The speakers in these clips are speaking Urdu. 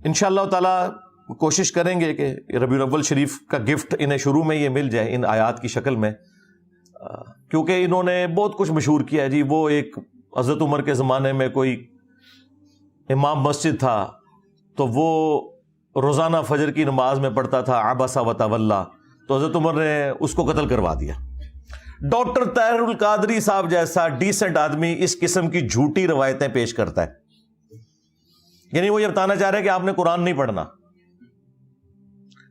انشاءاللہ تعالی کوشش کریں گے کہ ربیع الاول شریف کا گفٹ انہیں شروع میں یہ مل جائے ان آیات کی شکل میں، کیونکہ انہوں نے بہت کچھ مشہور کیا ہے جی. وہ ایک حضرت عمر کے زمانے میں کوئی امام مسجد تھا تو وہ روزانہ فجر کی نماز میں پڑھتا تھا عبس و تولی، تو حضرت عمر نے اس کو قتل کروا دیا. ڈاکٹر طاہر القادری صاحب جیسا ڈیسنٹ آدمی اس قسم کی جھوٹی روایتیں پیش کرتا ہے، یعنی وہ یہ بتانا چاہ رہے ہیں کہ آپ نے قرآن نہیں پڑھنا.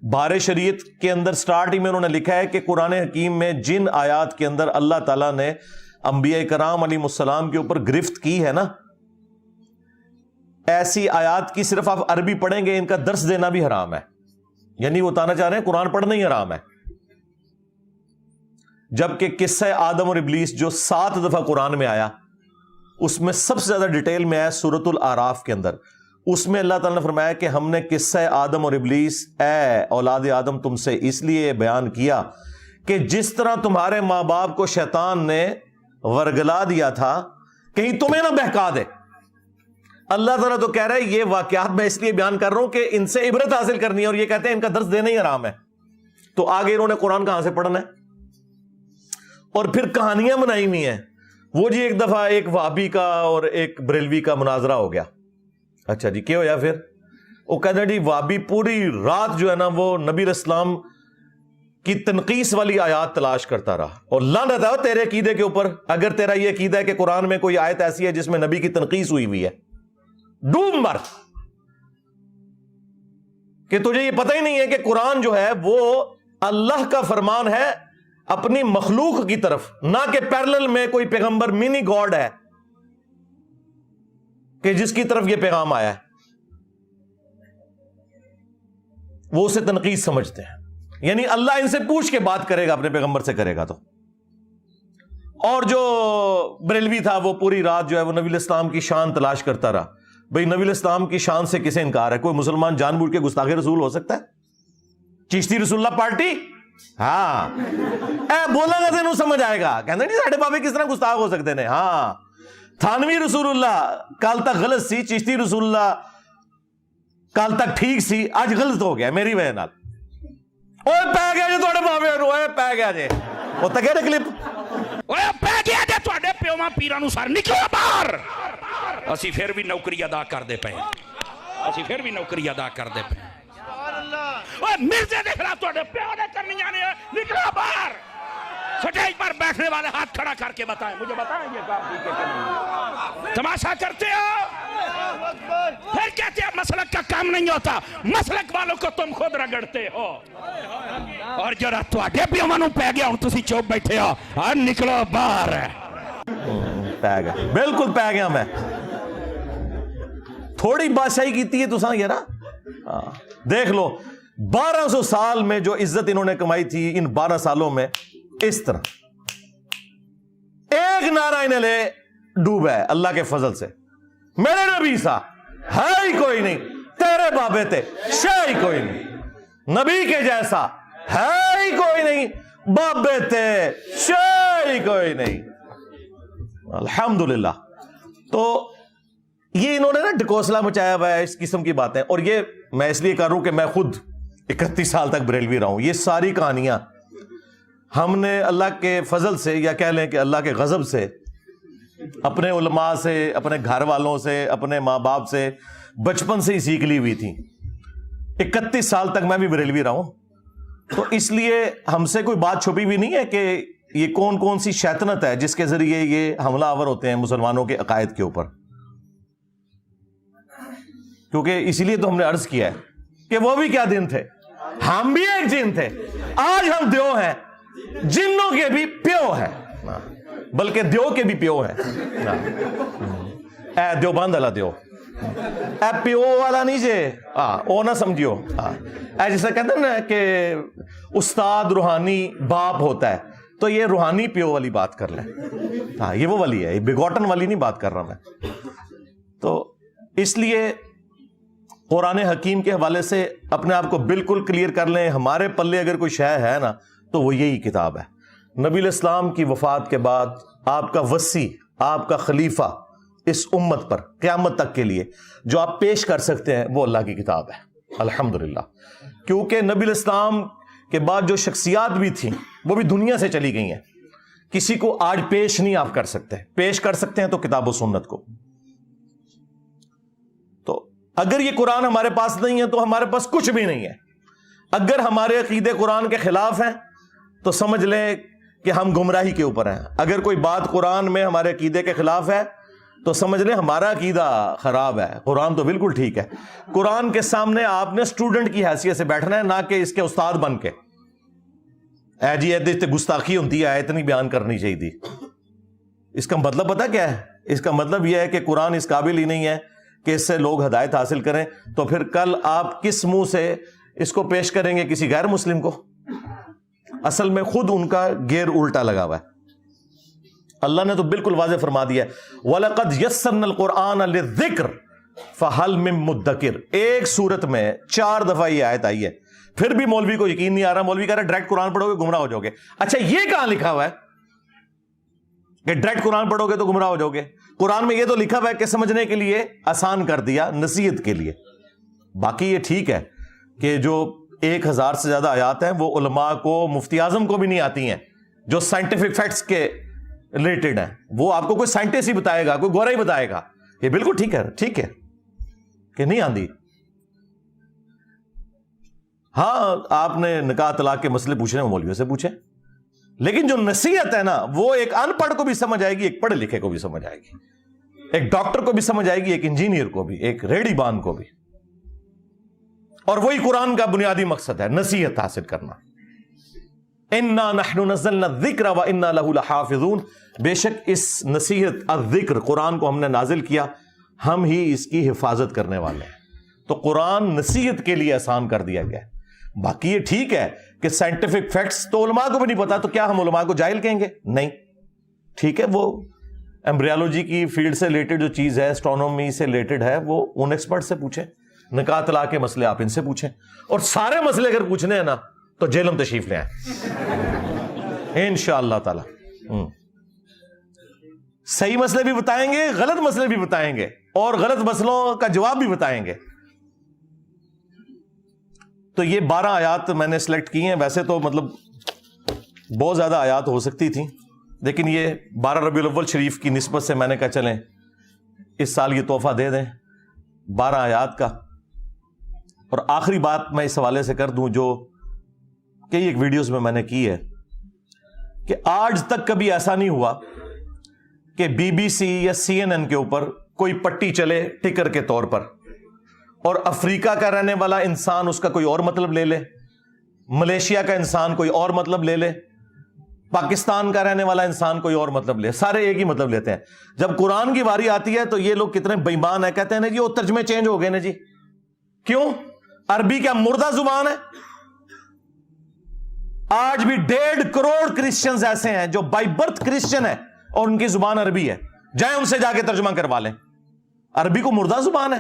بہار شریعت کے اندر سٹارٹ ہی میں انہوں نے لکھا ہے کہ قرآن حکیم میں جن آیات کے اندر اللہ تعالیٰ نے انبیاء کرام علیہ السلام کے اوپر گرفت کی ہے نا، ایسی آیات کی صرف آپ عربی پڑھیں گے ان کا درس دینا بھی حرام ہے. یعنی وہ بتانا چاہ رہے ہیں قرآن پڑھنا ہی حرام ہے. جبکہ قصہ آدم اور ابلیس جو 7 دفعہ قرآن میں آیا، اس میں سب سے زیادہ ڈیٹیل میں آیا سورۃ الاعراف کے اندر. اس میں اللہ تعالیٰ نے فرمایا کہ ہم نے قصہ آدم اور ابلیس، اے اولاد آدم تم سے اس لیے بیان کیا کہ جس طرح تمہارے ماں باپ کو شیطان نے ورگلا دیا تھا کہیں تمہیں نہ بہکا دے. اللہ تعالیٰ تو کہہ رہا ہے یہ واقعات میں اس لیے بیان کر رہا ہوں کہ ان سے عبرت حاصل کرنی ہے، اور یہ کہتے ہیں ان کا درس دینا ہی حرام ہے. تو آگے انہوں نے قرآن کہاں سے پڑھنا ہے؟ اور پھر کہانیاں بنائی ہوئی ہیں. وہ جی ایک دفعہ ایک وہابی کا اور ایک بریلوی کا مناظرہ ہو گیا. اچھا جی کیا ہوا پھر؟ وہ کہتے ہیں جی وہابی پوری رات جو ہے نا وہ نبی علیہ السلام کی تنقیص والی آیات تلاش کرتا رہا، اور لعنت ہے تیرے عقیدے کے اوپر اگر تیرا یہ عقیدہ ہے کہ قرآن میں کوئی آیت ایسی ہے جس میں نبی کی تنقیص ہوئی ہوئی ہے. ڈوب مر کہ تجھے یہ پتہ ہی نہیں ہے کہ قرآن جو ہے وہ اللہ کا فرمان ہے اپنی مخلوق کی طرف، نہ کہ پیرلل میں کوئی پیغمبر منی گاڈ ہے کہ جس کی طرف یہ پیغام آیا ہے. وہ اسے تنقید سمجھتے ہیں، یعنی اللہ ان سے پوچھ کے بات کرے گا، اپنے پیغمبر سے کرے گا. تو اور جو بریلوی تھا وہ پوری رات جو ہے وہ نبی علیہ السلام کی شان تلاش کرتا رہا. بھئی نبی علیہ السلام کی شان سے کسے انکار ہے؟ کوئی مسلمان جان بوجھ کے گستاخ رسول ہو سکتا ہے؟ چشتی رسول اللہ پارٹی؟ ہاں بولا گا تینوں سمجھ آئے گا. کہتے نہیں ساڑھے بابے کس طرح گستاخ ہو سکتے ہیں؟ ہاں تھانوی رسول اللہ کل تک غلط سی، چشتی رسول اللہ کل تک ٹھیک سی، آج غلط ہو گیا میری وجہ نال. اوے پی گیا جی تھوڑے بابے نو، اوے پی گیا جی وہ تکے نے کلپ، اوے پی گیا جی تھوڑے پیواں پیراں نو سر نکلو باہر. اسی پھر بھی نوکری ادا کر دے پے، اسی پھر بھی نوکری ادا کر دے پے. اوے مرزے دے خلاف تھوڑے پیو نے کرنی آنے نکلو باہر. سٹیج پر بیٹھنے والے ہاتھ کھڑا کر کے بتائیں، مجھے بتائیں یہ کام ٹھیک ہے کہ نہیں؟ تماشا کرتے ہو، پھر کہتے ہیں مسلک کا کام نہیں ہوتا. مسلک والوں کو تم خود رگڑتے ہو، اور جرا تواڈے پیواں نو پے گیا ہن تسی چوپ بیٹھے ہو. اور نکلو باہر. پی گیا، بالکل پی گیا. میں تھوڑی بادشاہی کیتی ہے تساں یار. دیکھ لو 1200 سال میں جو عزت انہوں نے کمائی تھی، ان 12 سالوں میں اس طرح ایک نعرہ انہیں لے ڈوبا ہے اللہ کے فضل سے. میرے نبی سا ہے ہی کوئی نہیں، تیرے بابے تے شے ہی کوئی نہیں، نبی کے جیسا ہے ہی کوئی نہیں، بابے تے شے ہی کوئی نہیں. الحمدللہ. تو یہ انہوں نے نا ڈکوسلا مچایا ہوا ہے اس قسم کی باتیں. اور یہ میں اس لیے کر رہا ہوں کہ میں خود 31 سال تک بریلوی رہا ہوں. یہ ساری کہانیاں ہم نے اللہ کے فضل سے، یا کہہ لیں کہ اللہ کے غضب سے، اپنے علماء سے، اپنے گھر والوں سے، اپنے ماں باپ سے بچپن سے ہی سیکھ لی ہوئی تھی. 31 سال تک میں بھی بریلوی رہا ہوں. تو اس لیے ہم سے کوئی بات چھپی ہوئی نہیں ہے کہ یہ کون کون سی شیطنت ہے جس کے ذریعے یہ حملہ آور ہوتے ہیں مسلمانوں کے عقائد کے اوپر. کیونکہ اسی لیے تو ہم نے عرض کیا ہے کہ وہ بھی کیا دن تھے، ہم بھی ایک جن تھے. آج ہم دیو ہیں، جنوں کے بھی پیو ہیں، بلکہ دیو کے بھی پیو ہیں. اے دیو باندھ والا دیو، اے پیو والا نہیں جے او نہ سمجھیو. اے جیسے کہتے ہیں نا کہ استاد روحانی باپ ہوتا ہے، تو یہ روحانی پیو والی بات کر لیں. ہاں یہ وہ والی ہے، یہ بگوٹن والی نہیں بات کر رہا میں. تو اس لیے قرآن حکیم کے حوالے سے اپنے آپ کو بالکل کلیئر کر لیں. ہمارے پلے اگر کوئی شے ہے نا تو وہ یہی کتاب ہے. نبی علیہ السلام کی وفات کے بعد آپ کا وصی، آپ کا خلیفہ اس امت پر قیامت تک کے لیے جو آپ پیش کر سکتے ہیں وہ اللہ کی کتاب ہے الحمدللہ. کیونکہ نبی الاسلام کے بعد جو شخصیات بھی تھیں وہ بھی دنیا سے چلی گئی ہیں. کسی کو آج پیش نہیں آپ کر سکتے. پیش کر سکتے ہیں تو کتاب و سنت کو. تو اگر یہ قرآن ہمارے پاس نہیں ہے تو ہمارے پاس کچھ بھی نہیں ہے. اگر ہمارے عقیدے قرآن کے خلاف ہیں تو سمجھ لیں کہ ہم گمراہی کے اوپر ہیں. اگر کوئی بات قرآن میں ہمارے عقیدے کے خلاف ہے تو سمجھ لیں ہمارا عقیدہ خراب ہے. قرآن تو بالکل ٹھیک ہے. قرآن کے سامنے آپ نے اسٹوڈنٹ کی حیثیت سے بیٹھنا ہے, نہ کہ اس کے استاد بن کے. اے جی ایتے گستاخی ہوتی ہے, اتنی بیان کرنی چاہیے تھی. اس کا مطلب پتہ کیا ہے؟ اس کا مطلب یہ ہے کہ قرآن اس قابل ہی نہیں ہے کہ اس سے لوگ ہدایت حاصل کریں. تو پھر کل آپ کس منہ سے اس کو پیش کریں گے کسی غیر مسلم کو؟ اصل میں خود ان کا گیئر الٹا لگا ہوا ہے. اللہ نے تو بالکل واضح فرما دیا ہے وَلَقَدْ يَسَّرْنَا الْقُرْآنَ لِلذِّكْرِ فَهَلْ مِن مُدَّكِرٍ. ایک سورت میں 4 دفعہ یہ آیت آئی ہے. پھر بھی مولوی کو یقین نہیں آ رہا. مولوی کہہ رہا ہے ڈائریکٹ قرآن پڑھو گے گمراہ ہو جاؤ گے. اچھا یہ کہاں لکھا ہوا ہے کہ ڈائریکٹ قرآن پڑھو گے تو گمراہ ہو جاؤ گے؟ قرآن میں یہ تو لکھا ہوا ہے کہ سمجھنے کے لیے آسان کر دیا, نصیحت کے لیے. باقی یہ ٹھیک ہے کہ جو 1000 سے زیادہ آیات ہیں وہ علماء کو, مفتی اعظم کو بھی نہیں آتی ہیں, جو سائنٹیفک فیکٹس کے ریلیٹڈ ہیں. وہ آپ کو کوئی سائنٹسٹ ہی بتائے گا, کوئی گورا ہی بتائے گا. یہ بالکل ٹھیک ہے, ٹھیک ہے کہ نہیں آندی. ہاں آپ نے نکاح طلاق کے مسئلے پوچھنے مولویوں سے پوچھیں, لیکن جو نصیحت ہے نا وہ ایک ان پڑھ کو بھی سمجھ آئے گی, ایک پڑھے لکھے کو بھی سمجھ آئے گی, ایک ڈاکٹر کو بھی سمجھ آئے گی, ایک انجینئر کو بھی, ایک ریڑھی بان کو بھی. اور وہی قرآن کا بنیادی مقصد ہے, نصیحت حاصل کرنا. اِنَّا نَحْنُ نَزَّلْنَا الذِّكْرَ وَإِنَّا لَهُ لَحَافِظُونَ. بے شک اس نصیحت الذکر قرآن کو ہم نے نازل کیا, ہم ہی اس کی حفاظت کرنے والے ہیں. تو قرآن نصیحت کے لیے آسان کر دیا گیا ہے. باقی یہ ٹھیک ہے کہ سائنٹیفک فیکٹس تو علماء کو بھی نہیں پتا, تو کیا ہم علماء کو جاہل کہیں گے؟ نہیں, ٹھیک ہے. وہ ایمبریالوجی کی فیلڈ سے ریلیٹڈ جو چیز ہے, اسٹرونومی سے ریلیٹڈ ہے, وہ ان ایکسپرٹ سے پوچھیں. نکاح طلاق کے مسئلے آپ ان سے پوچھیں. اور سارے مسئلے اگر پوچھنے ہیں نا تو جیلم تشریف لے آئیں انشاءاللہ تعالی. صحیح مسئلے بھی بتائیں گے, غلط مسئلے بھی بتائیں گے, اور غلط مسئلوں کا جواب بھی بتائیں گے. تو یہ 12 آیات میں نے سلیکٹ کی ہیں. ویسے تو مطلب بہت زیادہ آیات ہو سکتی تھیں, لیکن یہ 12 ربیع الاول شریف کی نسبت سے میں نے کہا چلیں اس سال یہ تحفہ دے دیں 12 آیات کا. اور آخری بات میں اس حوالے سے کر دوں جو کئی ایک ویڈیوز میں نے کی ہے, کہ آج تک کبھی ایسا نہیں ہوا کہ BBC یا CNN کے اوپر کوئی پٹی چلے ٹکر کے طور پر, اور افریقہ کا رہنے والا انسان اس کا کوئی اور مطلب لے لے, ملیشیا کا انسان کوئی اور مطلب لے لے, پاکستان کا رہنے والا انسان کوئی اور مطلب لے, سارے ایک ہی مطلب لیتے ہیں. جب قرآن کی باری آتی ہے تو یہ لوگ کتنے بے ایمان ہیں, کہتے ہیں نا جی وہ ترجمے چینج ہو گئے نا جی. کیوں؟ عربی کیا مردہ زبان ہے؟ آج بھی 1.5 کروڑ کرسچنز ایسے ہیں جو بائی برتھ کرسچن ہے اور ان کی زبان عربی ہے. جائیں ان سے جا کے ترجمہ کروا لیں. عربی کو مردہ زبان ہے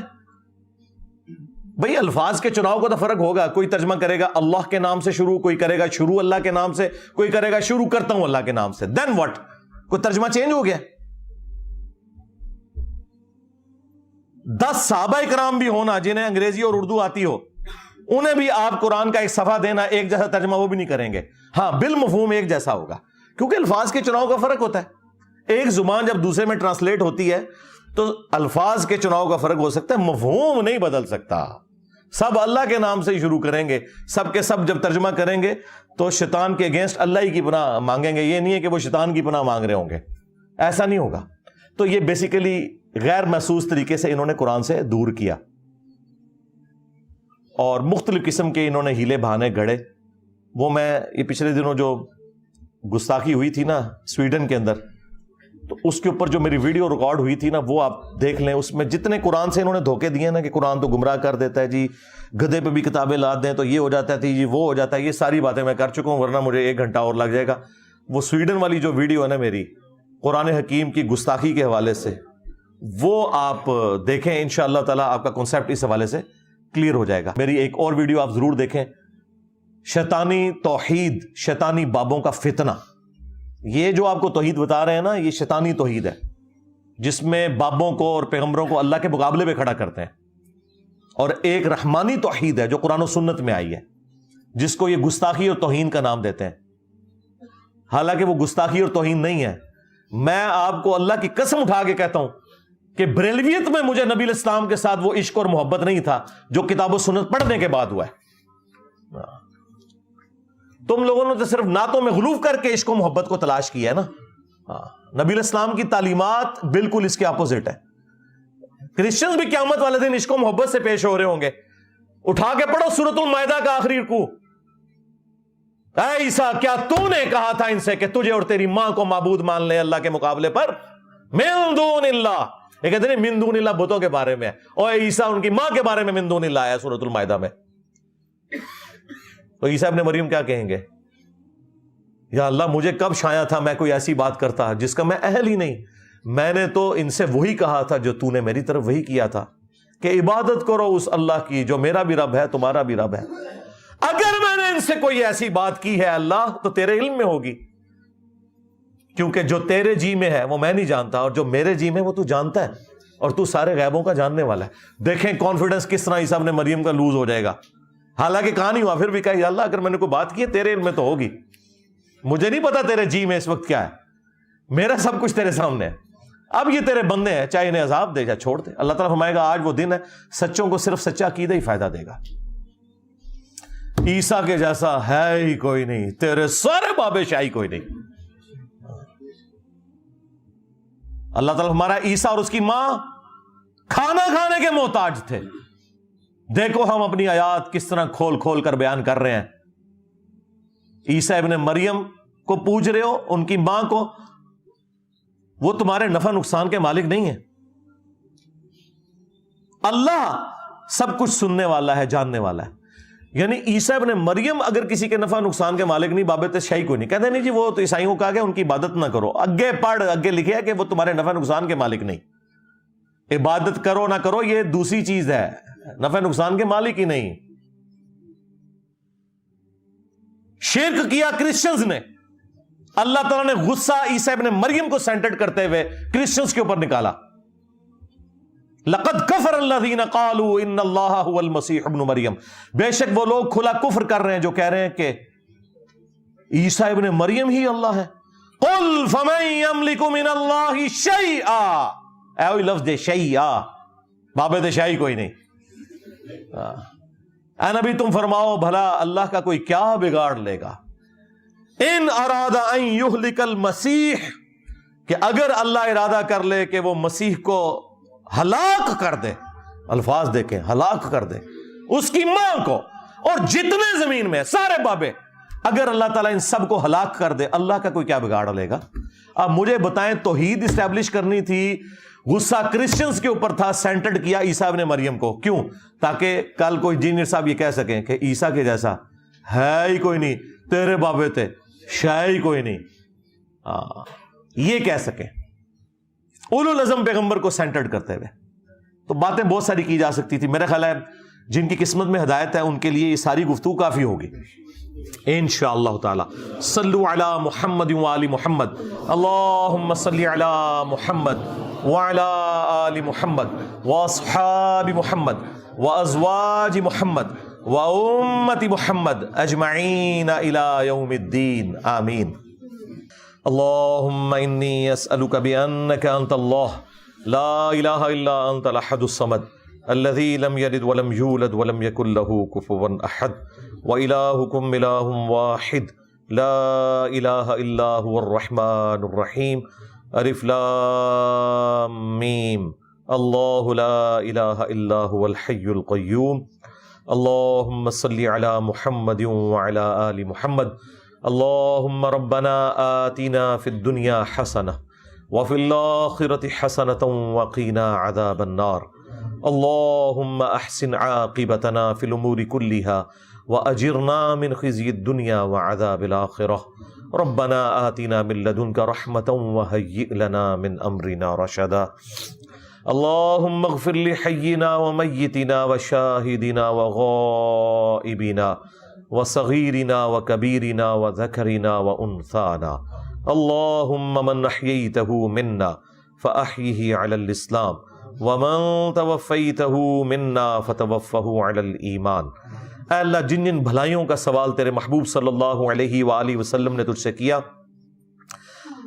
بھئی. الفاظ کے چناؤ کا تو فرق ہوگا. کوئی ترجمہ کرے گا اللہ کے نام سے شروع, کوئی کرے گا شروع اللہ کے نام سے, کوئی کرے گا شروع کرتا ہوں اللہ کے نام سے. دین واٹ؟ کوئی ترجمہ چینج ہو گیا؟ 10 صحابہ کرام بھی ہونا جنہیں انگریزی اور اردو آتی ہو, انہیں بھی آپ قرآن کا ایک صفحہ دینا, ایک جیسا ترجمہ وہ بھی نہیں کریں گے. ہاں بالمفہوم ایک جیسا ہوگا, کیونکہ الفاظ کے چناؤ کا فرق ہوتا ہے. ایک زبان جب دوسرے میں ٹرانسلیٹ ہوتی ہے تو الفاظ کے چناؤ کا فرق ہو سکتا ہے, مفہوم نہیں بدل سکتا. سب اللہ کے نام سے ہی شروع کریں گے, سب کے سب جب ترجمہ کریں گے تو شیطان کے اگینسٹ اللہ ہی کی پناہ مانگیں گے. یہ نہیں ہے کہ وہ شیطان کی پناہ مانگ رہے ہوں گے, ایسا نہیں ہوگا. تو یہ بیسیکلی غیر محسوس طریقے سے انہوں نے قرآن سے دور کیا, اور مختلف قسم کے انہوں نے ہیلے بہانے گڑے. وہ میں یہ پچھلے دنوں جو گستاخی ہوئی تھی نا سویڈن کے اندر, تو اس کے اوپر جو میری ویڈیو ریکارڈ ہوئی تھی نا وہ آپ دیکھ لیں. اس میں جتنے قرآن سے انہوں نے دھوکے دیے نا کہ قرآن تو گمراہ کر دیتا ہے جی, گدھے پہ بھی کتابیں لاد دیں تو یہ ہو جاتا ہے جی, وہ ہو جاتا ہے, یہ ساری باتیں میں کر چکا ہوں, ورنہ مجھے 1 گھنٹہ اور لگ جائے گا. وہ سویڈن والی جو ویڈیو ہے نا میری قرآن حکیم کی گستاخی کے حوالے سے, وہ آپ دیکھیں, انشاءاللہ تعالی آپ کا کنسیپٹ اس حوالے سے کلیئر ہو جائے گا. میری ایک اور ویڈیو آپ ضرور دیکھیں, شیطانی توحید, شیطانی بابوں کا فتنہ. یہ جو آپ کو توحید بتا رہے ہیں نا, یہ شیطانی توحید ہے. جس میں بابوں کو اور پیغمبروں کو اللہ کے مقابلے پہ کھڑا کرتے ہیں، اور ایک رحمانی توحید ہے جو قرآن و سنت میں آئی ہے، جس کو یہ گستاخی اور توہین کا نام دیتے ہیں، حالانکہ وہ گستاخی اور توہین نہیں ہے۔ میں آپ کو اللہ کی قسم اٹھا کے کہتا ہوں کہ بریلویت میں مجھے نبی الاسلام کے ساتھ وہ عشق اور محبت نہیں تھا جو کتاب و سنت پڑھنے کے بعد ہوا ہے۔ تم لوگوں نے تو صرف نعتوں میں غلوف کر کے عشق و محبت کو تلاش کیا ہے نا۔ نبی الاسلام کی تعلیمات بالکل اس کے اپوزٹ ہے۔ کرسچنز بھی قیامت والے دن عشق و محبت سے پیش ہو رہے ہوں گے۔ اٹھا کے پڑھو سورۃ المائدہ کا آخری رکوع۔ اے عیسیٰ، کیا تو نے کہا تھا ان سے کہ تجھے اور تیری ماں کو معبود مان لے اللہ کے مقابلے پر؟ من دون اللہ، یہ کہتے ہیں من دون اللہ بتوں کے بارے میں، اور عیسیٰ ان کی ماں کے بارے میں من دون اللہ ہے سورۃ المائدہ میں۔ تو عیسیٰ ابن مریم کیا کہیں گے؟ یا اللہ، مجھے کب شایا تھا میں کوئی ایسی بات کرتا جس کا میں اہل ہی نہیں۔ میں نے تو ان سے وہی کہا تھا جو تو نے میری طرف وہی کیا تھا کہ عبادت کرو اس اللہ کی جو میرا بھی رب ہے تمہارا بھی رب ہے۔ اگر میں نے ان سے کوئی ایسی بات کی ہے اللہ تو تیرے علم میں ہوگی، کیونکہ جو تیرے جی میں ہے وہ میں نہیں جانتا، اور جو میرے جی میں وہ تو جانتا ہے، اور تو سارے غیبوں کا جاننے والا ہے۔ دیکھیں کانفیڈنس کس طرح عیسیٰ ابن مریم کا لوز ہو جائے گا، حالانکہ کہا نہیں ہوا، پھر بھی کہا یا اللہ اگر میں نے کوئی بات کی ہے تیرے علم میں تو ہوگی، مجھے نہیں پتا تیرے جی میں اس وقت کیا ہے، میرا سب کچھ تیرے سامنے ہے۔ اب یہ تیرے بندے ہیں، چاہے انہیں عذاب دے چاہے چھوڑ دے، اللہ تعالیٰ فرمائے گا آج وہ دن ہے سچوں کو صرف سچا عقیدہ ہی فائدہ دے گا۔ عیسیٰ کے جیسا ہے ہی کوئی نہیں، تیرے سارے بابے شاہی کوئی نہیں۔ اللہ تعالیٰ ہمارا عیسیٰ اور اس کی ماں کھانا کھانے کے محتاج تھے۔ دیکھو ہم اپنی آیات کس طرح کھول کھول کر بیان کر رہے ہیں۔ عیسیٰ ابن مریم کو پوچھ رہے ہو، ان کی ماں کو، وہ تمہارے نفع نقصان کے مالک نہیں ہے۔ اللہ سب کچھ سننے والا ہے، جاننے والا ہے۔ یعنی عیسیٰ ابن مریم اگر کسی کے نفع نقصان کے مالک نہیں، بابت شاہی کوئی نہیں۔ کہتے نہیں جی وہ تو عیسائیوں کو کہا گیا ان کی عبادت نہ کرو، اگے پڑھ، اگے لکھے ہے کہ وہ تمہارے نفع نقصان کے مالک نہیں۔ عبادت کرو نہ کرو یہ دوسری چیز ہے، نفع نقصان کے مالک ہی نہیں۔ شرک کیا کرسچنز نے، اللہ تعالیٰ نے غصہ عیسیٰ ابن مریم کو سینٹرڈ کرتے ہوئے کرسچنز کے اوپر نکالا۔ لقد کفر الذین قالوا ان اللہ هو المسیح ابن مریم، بے شک وہ لوگ کھلا کفر کر رہے ہیں جو کہہ رہے ہیں کہ عیسیٰ ابن مریم ہی اللہ ہے۔ قل فمن یملک من اللہ شیئا، اے وہی لفظ دے شیئا، بابے شاہی کوئی نہیں۔ اے نبی تم فرماؤ بھلا اللہ کا کوئی کیا بگاڑ لے گا؟ ان اراد ان یہلک المسیح، کہ اگر اللہ ارادہ کر لے کہ وہ مسیح کو ہلاک کر دے، الفاظ دیکھیں، ہلاک کر دے، اس کی ماں کو اور جتنے زمین میں سارے بابے، اگر اللہ تعالیٰ ان سب کو ہلاک کر دے، اللہ کا کوئی کیا بگاڑ لے گا؟ اب مجھے بتائیں، توحید اسٹیبلش کرنی تھی، غصہ کرسچنز کے اوپر تھا، سینٹرڈ کیا عیسیٰ ابن مریم کو، کیوں؟ تاکہ کل کوئی انجینئر صاحب یہ کہہ سکیں کہ عیسیٰ کے جیسا ہے ہی کوئی نہیں، تیرے بابے تھے شاید ہی کوئی نہیں، یہ کہہ سکیں اولو العزم پیغمبر کو سینٹرڈ کرتے ہوئے۔ تو باتیں بہت ساری کی جا سکتی تھی، میرا خیال ہے جن کی قسمت میں ہدایت ہے ان کے لیے یہ ساری گفتگو کافی ہوگی انشاءاللہ تعالی۔ صلو علی محمد وآل محمد، اللہم صلی علی محمد وعلی آل محمد واصحاب محمد وازواج محمد وامت محمد اجمعین الی یوم الدین، آمین۔ اللہم انی اسألک بأنک انت اللہ لا الہ الا انت الاحد الصمد الذی لم یلد ولم یولد ولم یکن له کفوا احد وإلہکم الہ واحد لا الہ الا هو الرحمن الرحیم الف لام میم اللہ لا الہ الا هو الحی القیوم اللہم صلی علی محمد وعلی آل محمد اللہم ربنا آتنا فی الدنیا حسنہ وفی الآخرة حسنة وقنا عذاب النار اللہم احسن عاقبتنا فی الامور كلها واجرنا من خزي الدنيا وعذاب الآخرة ربنا آتنا من لدنك رحمة وهيئ لنا من امرنا رشدا اللہم اغفر لحینا ومیتنا وشاہدنا وغائبنا وصغیرنا وکبیرنا وذکرنا وانثانا اللہم من احییته منا فأحیہ علی الاسلام ومن توفیتہ منا فتوفہ علی الایمان۔ اے اللہ جن جن بھلائیوں کا سوال تیرے محبوب صلی اللہ علیہ وآلہ وسلم نے تجھ سے کیا،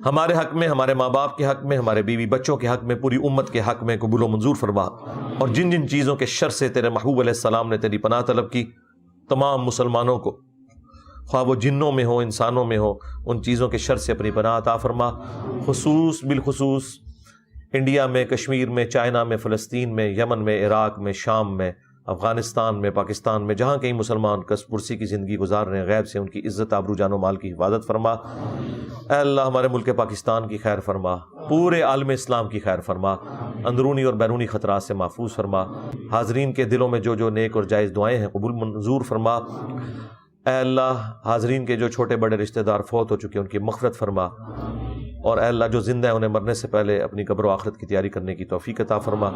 ہمارے حق میں، ہمارے ماں باپ کے حق میں، ہمارے بیوی بچوں کے حق میں، پوری امت کے حق میں قبول و منظور فرما، اور جن جن چیزوں کے شر سے تیرے محبوب علیہ السلام نے تیری پناہ طلب کی، تمام مسلمانوں کو خواہ وہ جنوں میں ہو انسانوں میں ہو، ان چیزوں کے شر سے اپنی پناہ عطا فرما۔ بالخصوص انڈیا میں، کشمیر میں، چائنا میں، فلسطین میں، یمن میں، عراق میں، شام میں، افغانستان میں، پاکستان میں، جہاں کئی مسلمان کس پرسی کی زندگی گزار رہے ہیں، غیب سے ان کی عزت، آبرو، جان و مال کی حفاظت فرما۔ اے اللہ ہمارے ملک پاکستان کی خیر فرما، پورے عالم اسلام کی خیر فرما، اندرونی اور بیرونی خطرات سے محفوظ فرما، حاضرین کے دلوں میں جو جو نیک اور جائز دعائیں ہیں قبول منظور فرما۔ اے اللہ حاضرین کے جو چھوٹے بڑے رشتہ دار فوت ہو چکے ان کی مغفرت فرما، اور اے اللہ جو زندہ ہیں انہیں مرنے سے پہلے اپنی قبر و آخرت کی تیاری کرنے کی توفیق عطا فرما۔